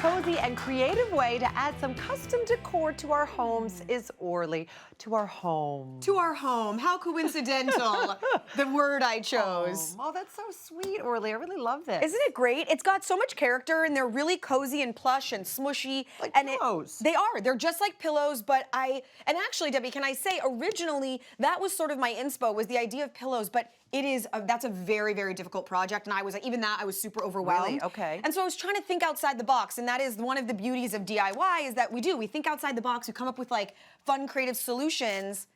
cozy and creative way to add some custom decor to our homes is Orly. To our home. To our home. How coincidental. The word I chose. Oh, that's so sweet, Orly. I really love this. Isn't it great? It's got so much character and they're really cozy and plush and smushy. Like and pillows. They are. They're just like pillows, but and actually, Debbie, can I say originally that was sort of my inspo, was the idea of pillows, but that's a very, very difficult project, and I was I was super overwhelmed. Really? Okay. And so I was trying to think outside the box, and that is one of the beauties of DIY is that we think outside the box, we come up with like fun, creative solutions.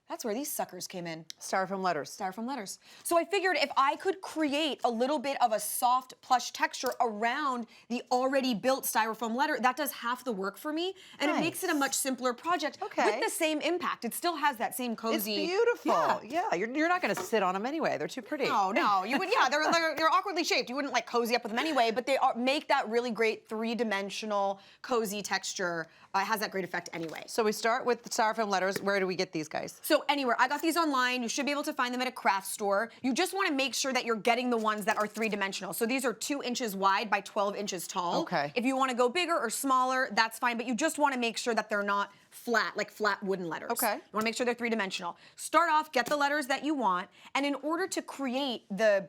That's where these suckers came in. Styrofoam letters. Styrofoam letters. So I figured if I could create a little bit of a soft plush texture around the already built styrofoam letter, that does half the work for me, and it makes it a much simpler project with the same impact. It still has that same cozy. It's beautiful. Yeah, you're not going to sit on them anyway. They're too pretty. No, you would. Yeah, they're awkwardly shaped. You wouldn't like cozy up with them anyway, but they make that really great three-dimensional cozy texture. It has that great effect anyway. So we start with the styrofoam letters. Where do we get these guys? So anywhere. I got these online. You should be able to find them at a craft store. You just want to make sure that you're getting the ones that are three-dimensional. So these are 2 inches wide by 12 inches tall. Okay. If you want to go bigger or smaller, that's fine, but you just want to make sure that they're not flat, like flat wooden letters. Okay. You want to make sure they're three-dimensional. Start off, get the letters that you want, and in order to create the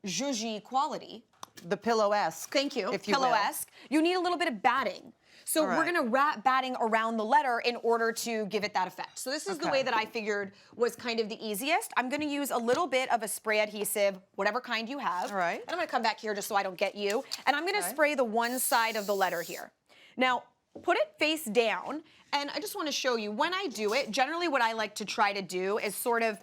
zhuzhy quality, the pillow-esque. Thank you. If you pillow-esque. You need a little bit of batting. So we're gonna wrap batting around the letter in order to give it that effect. So this is the way that I figured was kind of the easiest. I'm gonna use a little bit of a spray adhesive, whatever kind you have. All right. And I'm gonna come back here just so I don't get you. And I'm gonna spray the one side of the letter here. Now, put it face down, and I just wanna show you, when I do it, generally what I like to try to do is sort of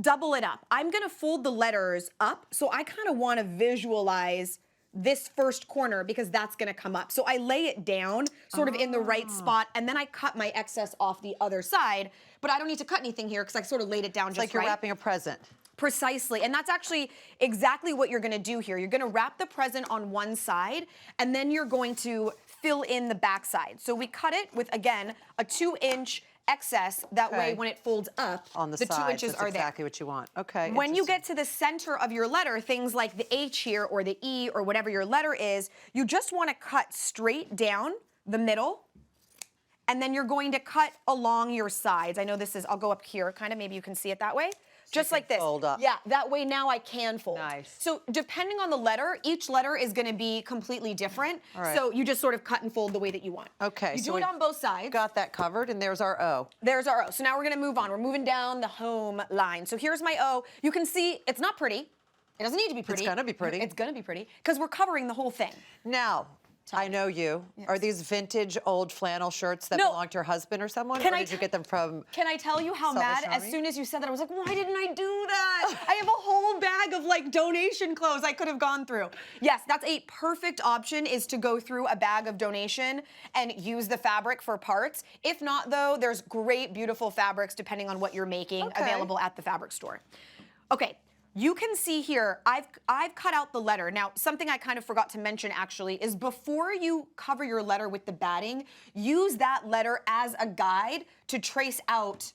double it up. I'm gonna fold the letters up, so I kind of wanna visualize this first corner because that's gonna come up. So I lay it down sort of in the right spot, and then I cut my excess off the other side, but I don't need to cut anything here because I sort of laid it down just right. It's like you're wrapping a present. Precisely, and that's actually exactly what you're gonna do here. You're gonna wrap the present on one side, and then you're going to fill in the back side. So we cut it with, again, a 2-inch excess. That way, when it folds up, on the 2 inches that's are exactly what you want. Okay. When you get to the center of your letter, things like the H here or the E or whatever your letter is, you just want to cut straight down the middle, and then you're going to cut along your sides. I know this is, I'll go up here, kind of, maybe you can see it that way. Just like this. Fold up. Yeah, that way now I can fold. Nice. So depending on the letter, each letter is going to be completely different. All right. So you just sort of cut and fold the way that you want. Okay. You do it on both sides. Got that covered, and there's our O. There's our O. So now we're going to move on. We're moving down the home line. So here's my O. You can see it's not pretty. It doesn't need to be pretty. It's going to be pretty. It's going to be pretty because we're covering the whole thing. Now, I know you. Yes. Are these vintage old flannel shirts that belong to your husband or someone? Or did you get them from? Can I tell you how mad? Shani? As soon as you said that, I was like, why didn't I do that? I have a whole bag of like donation clothes I could have gone through. Yes, that's a perfect option, is to go through a bag of donation and use the fabric for parts. If not, though, there's great, beautiful fabrics depending on what you're making available at the fabric store. Okay. You can see here, I've cut out the letter. Now, something I kind of forgot to mention actually is before you cover your letter with the batting, use that letter as a guide to trace out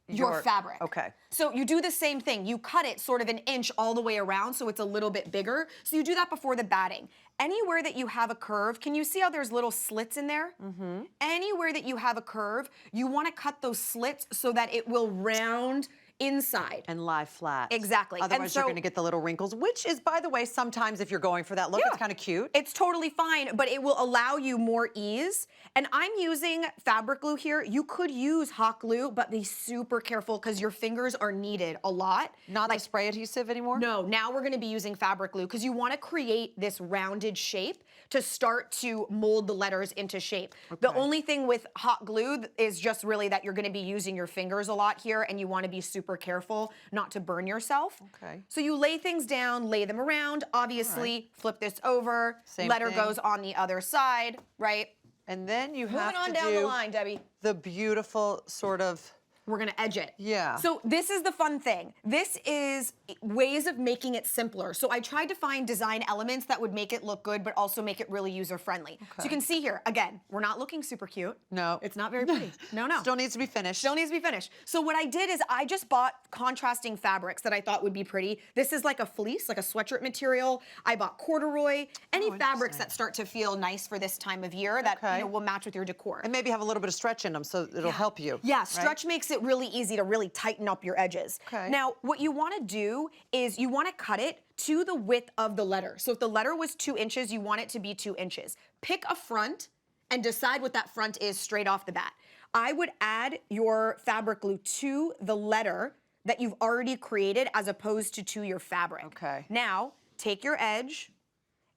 your fabric. Okay. So you do the same thing. You cut it sort of 1 inch all the way around so it's a little bit bigger. So you do that before the batting. Anywhere that you have a curve, can you see how there's little slits in there? Mm-hmm. Anywhere that you have a curve, you want to cut those slits so that it will round inside. And lie flat. Exactly. Otherwise, you're going to get the little wrinkles, which is, by the way, sometimes if you're going for that look, it's kind of cute. It's totally fine, but it will allow you more ease. And I'm using fabric glue here. You could use hot glue, but be super careful because your fingers are needed a lot. Not like the spray adhesive anymore? No, now we're going to be using fabric glue because you want to create this rounded shape to start to mold the letters into shape. Okay. The only thing with hot glue is just really that you're going to be using your fingers a lot here, and you want to be super careful not to burn yourself. Okay. So you lay things down, lay them around, obviously, flip this over, letter goes on the other side, right? And then you have Moving on to down do the line, Debbie. the beautiful sort of we're gonna edge it. Yeah. So this is the fun thing. This is ways of making it simpler. So I tried to find design elements that would make it look good, but also make it really user-friendly. So you can see here, again, we're not looking super cute. No. It's not very pretty. No. Still needs to be finished. Still needs to be finished. So what I did is I just bought contrasting fabrics that I thought would be pretty. This is like a fleece, like a sweatshirt material. I bought corduroy, any fabrics that start to feel nice for this time of year that will match with your decor. And maybe have a little bit of stretch in them so it'll help you. Yeah, stretch makes it really easy to really tighten up your edges. Okay. Now, what you want to do is you want to cut it to the width of the letter. So if the letter was 2 inches, you want it to be 2 inches. Pick a front and decide what that front is straight off the bat. I would add your fabric glue to the letter that you've already created as opposed to your fabric. Okay. Now, take your edge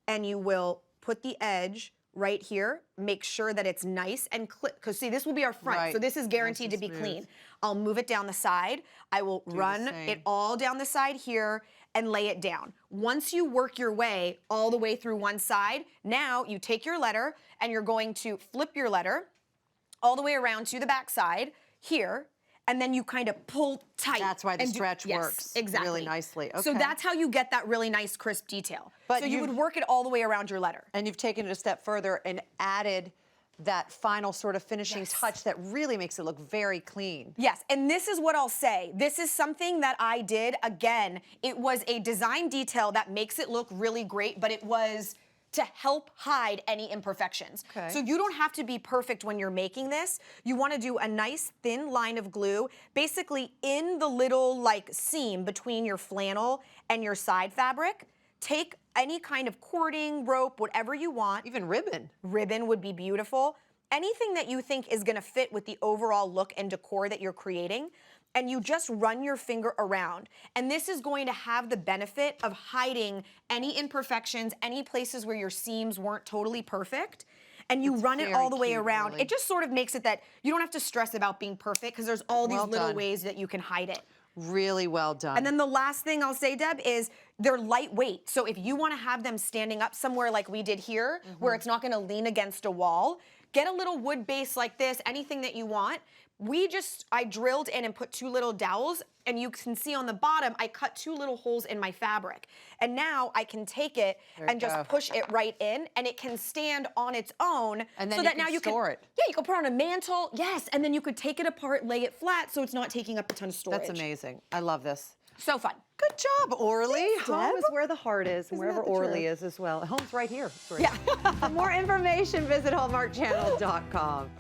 and you will put the edge right here. Make sure that it's nice and clip, because see, this will be our front, so this is guaranteed to be clean. I'll move it down the side. I will run it all down the side here and lay it down. Once you work your way all the way through one side, now you take your letter and you're going to flip your letter all the way around to the back side here, and then you kind of pull tight. That's why the stretch works really nicely. Okay. So that's how you get that really nice crisp detail. But so you would work it all the way around your letter. And you've taken it a step further and added that final sort of finishing touch that really makes it look very clean. Yes, and this is what I'll say. This is something that I did. Again, it was a design detail that makes it look really great, but it was to help hide any imperfections. Okay. So you don't have to be perfect when you're making this. You want to do a nice thin line of glue, basically in the little like seam between your flannel and your side fabric. Take any kind of cording, rope, whatever you want. Even ribbon. Ribbon would be beautiful. Anything that you think is gonna fit with the overall look and decor that you're creating, and you just run your finger around. And this is going to have the benefit of hiding any imperfections, any places where your seams weren't totally perfect, and you run it all the way around. Really. It just sort of makes it that you don't have to stress about being perfect because there's all these little ways that you can hide it. Really well done. And then the last thing I'll say, Deb, is they're lightweight. So if you want to have them standing up somewhere like we did here, where it's not going to lean against a wall, get a little wood base like this, anything that you want. I drilled in and put 2 little dowels, and you can see on the bottom, I cut 2 little holes in my fabric. And now I can take it and just push it right in, and it can stand on its own. And then so that now you can store it. Yeah, you can put it on a mantle, yes, and then you could take it apart, lay it flat, so it's not taking up a ton of storage. That's amazing. I love this. So fun. Good job, Orly. Home is where the heart is, and wherever that the Orly truth? is as well. Home's right here. Yeah. For more information, visit hallmarkchannel.com.